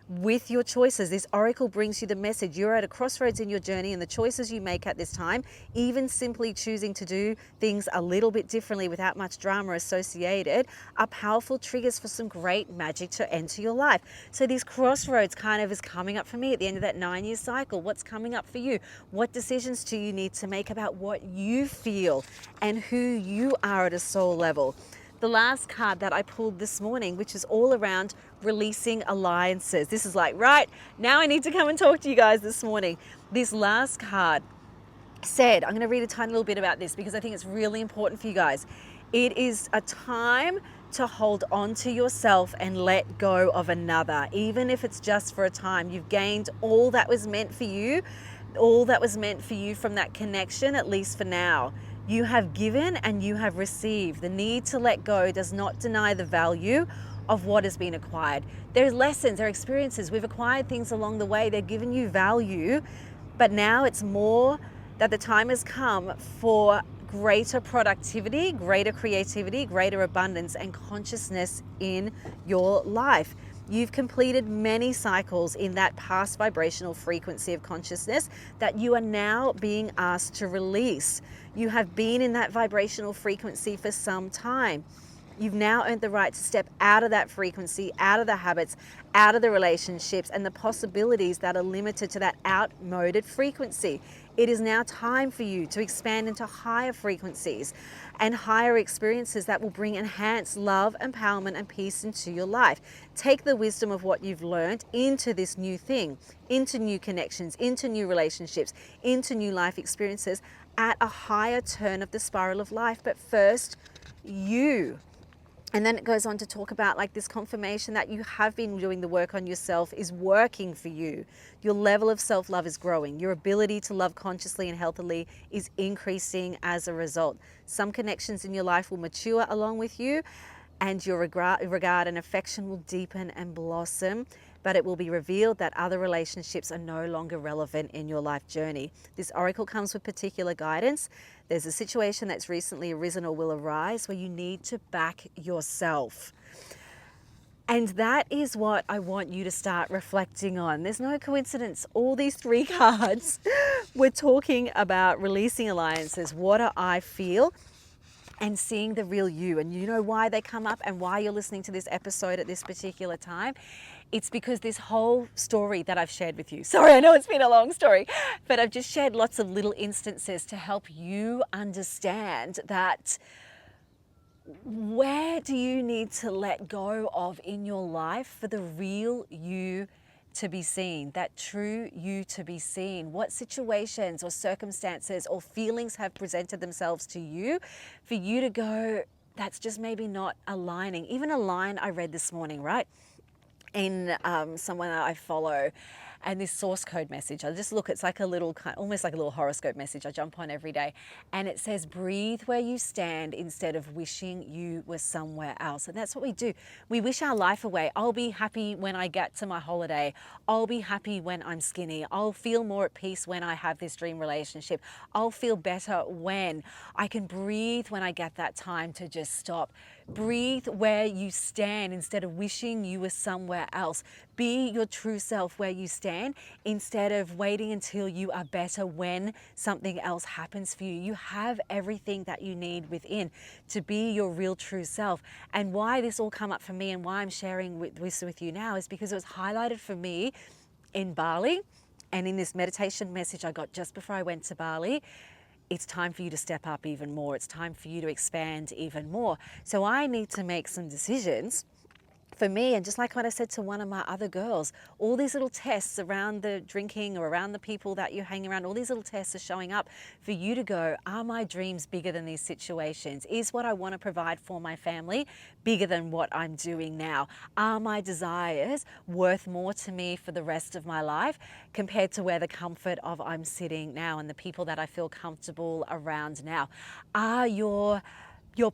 with your choices. This oracle brings you the message. You're at a crossroads in your journey, and the choices you make at this time, even simply choosing to do things a little bit differently without much drama associated, are powerful triggers for some great magic to enter your life. So these crossroads kind of is coming up for me at the end of that 9-year cycle. What's coming up for you? What decisions do you need to make about what you feel and who you are at a soul level? The last card that I pulled this morning, which is all around releasing alliances. This is like, right, now I need to come and talk to you guys this morning. This last card said, I'm going to read a tiny little bit about this because I think it's really important for you guys. It is a time to hold on to yourself and let go of another, even if it's just for a time. You've gained all that was meant for you, from that connection, at least for now. You have given and you have received. The need to let go does not deny the value of what has been acquired. There's lessons, there are experiences. We've acquired things along the way. They're giving you value, but now it's more that the time has come for greater productivity, greater creativity, greater abundance and consciousness in your life. You've completed many cycles in that past vibrational frequency of consciousness that you are now being asked to release. You have been in that vibrational frequency for some time. You've now earned the right to step out of that frequency, out of the habits, out of the relationships and the possibilities that are limited to that outmoded frequency. It is now time for you to expand into higher frequencies and higher experiences that will bring enhanced love, empowerment, and peace into your life. Take the wisdom of what you've learned into this new thing, into new connections, into new relationships, into new life experiences at a higher turn of the spiral of life. But first, you. And then it goes on to talk about like this confirmation that you have been doing the work on yourself is working for you. Your level of self-love is growing. Your ability to love consciously and healthily is increasing as a result. Some connections in your life will mature along with you, and your regard and affection will deepen and blossom, but it will be revealed that other relationships are no longer relevant in your life journey. This oracle comes with particular guidance. There's a situation that's recently arisen or will arise where you need to back yourself. And that is what I want you to start reflecting on. There's no coincidence. All these 3 cards, we're talking about releasing alliances. What do I feel? and seeing the real you. And you know why they come up and why you're listening to this episode at this particular time? It's because this whole story that I've shared with you, sorry, I know it's been a long story, but I've just shared lots of little instances to help you understand that where do you need to let go of in your life for the real you to be seen, that true you to be seen? What situations or circumstances or feelings have presented themselves to you for you to go, that's just maybe not aligning? Even a line I read this morning, right? In someone that I follow, and this source code message, I just look, it's like a little, almost like a little horoscope message I jump on every day. And it says, breathe where you stand instead of wishing you were somewhere else. And that's what we do. We wish our life away. I'll be happy when I get to my holiday. I'll be happy when I'm skinny. I'll feel more at peace when I have this dream relationship. I'll feel better when I can breathe, when I get that time to just stop. Breathe where you stand instead of wishing you were somewhere else. Be your true self where you stand instead of waiting until you are better when something else happens for you. You have everything that you need within to be your real true self. And why this all come up for me and why I'm sharing this with you now is because it was highlighted for me in Bali and in this meditation message I got just before I went to Bali. It's time for you to step up even more. It's time for you to expand even more. So I need to make some decisions for me. And just like what I said to one of my other girls, all these little tests around the drinking or around the people that you hang around, all these little tests are showing up for you to go, are my dreams bigger than these situations? Is what I want to provide for my family bigger than what I'm doing now? Are my desires worth more to me for the rest of my life compared to where the comfort of I'm sitting now and the people that I feel comfortable around now? Are your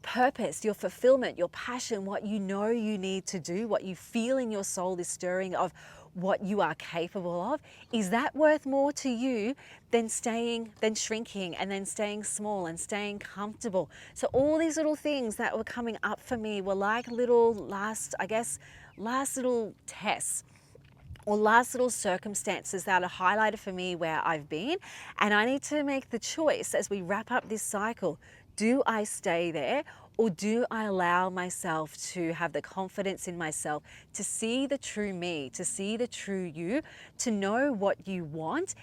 purpose, your fulfillment, your passion, what you know you need to do, what you feel in your soul is stirring of what you are capable of, is that worth more to you than shrinking and then staying small and staying comfortable? So all these little things that were coming up for me were like little last little tests or last little circumstances that are highlighted for me where I've been. And I need to make the choice as we wrap up this cycle. Do I stay there, or do I allow myself to have the confidence in myself to see the true me, to see the true you, to know what you want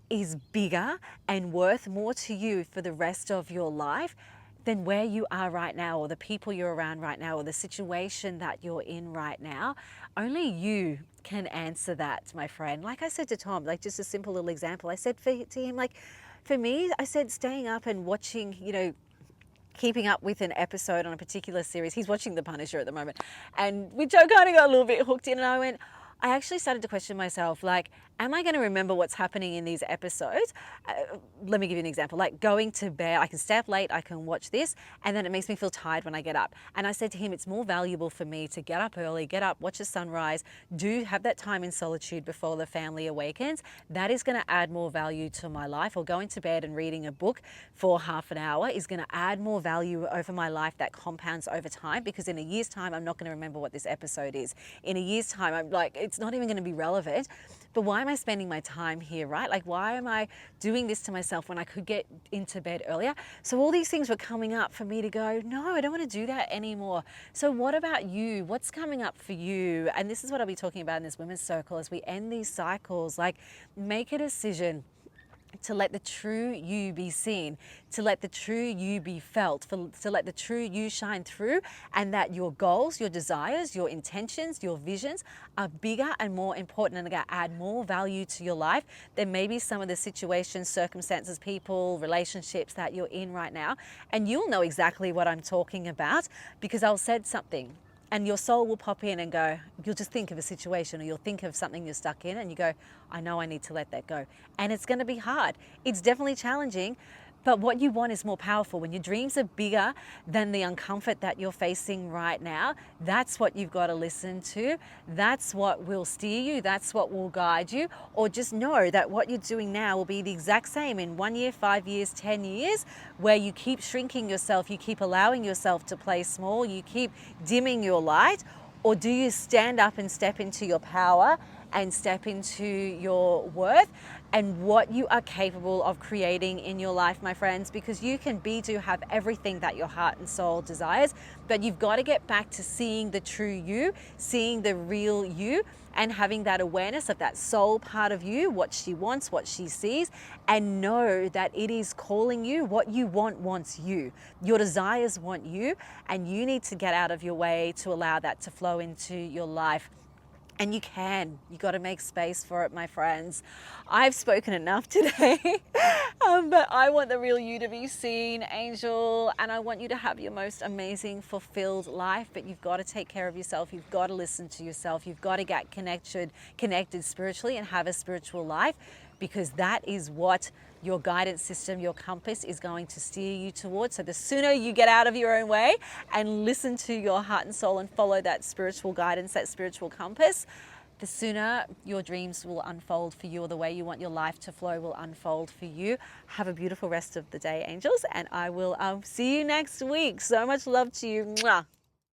is bigger and worth more to you for the rest of your life than where you are right now, or the people you're around right now, or the situation that you're in right now? Only you can answer that, my friend. Like I said to Tom, like just a simple little example, I said to him, like, for me, I said staying up and watching, keeping up with an episode on a particular series. He's watching The Punisher at the moment, and which I kind of got a little bit hooked in, and I actually started to question myself, like, am I going to remember what's happening in these episodes? Let me give you an example. Like going to bed, I can stay up late, I can watch this, and then it makes me feel tired when I get up. And I said to him, it's more valuable for me to get up early, get up, watch the sunrise, have that time in solitude before the family awakens. That is going to add more value to my life. Or going to bed and reading a book for half an hour is going to add more value over my life that compounds over time, because in a year's time, I'm not going to remember what this episode is. In a year's time, I'm like, it's not even going to be relevant. But why am I spending my time here, right? Like, why am I doing this to myself when I could get into bed earlier? So all these things were coming up for me to go, no, I don't want to do that anymore. So what about you? What's coming up for you? And this is what I'll be talking about in this women's circle as we end these cycles. Like, make a decision to let the true you be seen, to let the true you be felt, to let the true you shine through, and that your goals, your desires, your intentions, your visions are bigger and more important and are going to add more value to your life than maybe some of the situations, circumstances, people, relationships that you're in right now. And you'll know exactly what I'm talking about because I'll said something. And your soul will pop in and go, you'll just think of a situation, or you'll think of something you're stuck in and you go, I know I need to let that go. And it's going to be hard. It's definitely challenging, but what you want is more powerful. When your dreams are bigger than the uncomfort that you're facing right now, that's what you've got to listen to. That's what will steer you. That's what will guide you. Or just know that what you're doing now will be the exact same in 1 year, 5 years, 10 years, where you keep shrinking yourself, you keep allowing yourself to play small, you keep dimming your light. Or do you stand up and step into your power and step into your worth and what you are capable of creating in your life, my friends, because you can be, do, have everything that your heart and soul desires, but you've got to get back to seeing the true you, seeing the real you, and having that awareness of that soul part of you, what she wants, what she sees, and know that it is calling you. What you want wants you. Your desires want you, and you need to get out of your way to allow that to flow into your life. And you got to make space for it, my friends. I've spoken enough today, but I want the real you to be seen, Angel, and I want you to have your most amazing, fulfilled life, but you've got to take care of yourself. You've got to listen to yourself. You've got to get connected spiritually and have a spiritual life, because that is what your guidance system, your compass is going to steer you towards. So the sooner you get out of your own way and listen to your heart and soul and follow that spiritual guidance, that spiritual compass, the sooner your dreams will unfold for you, or the way you want your life to flow will unfold for you. Have a beautiful rest of the day, angels, and I will see you next week. So much love to you. Mwah.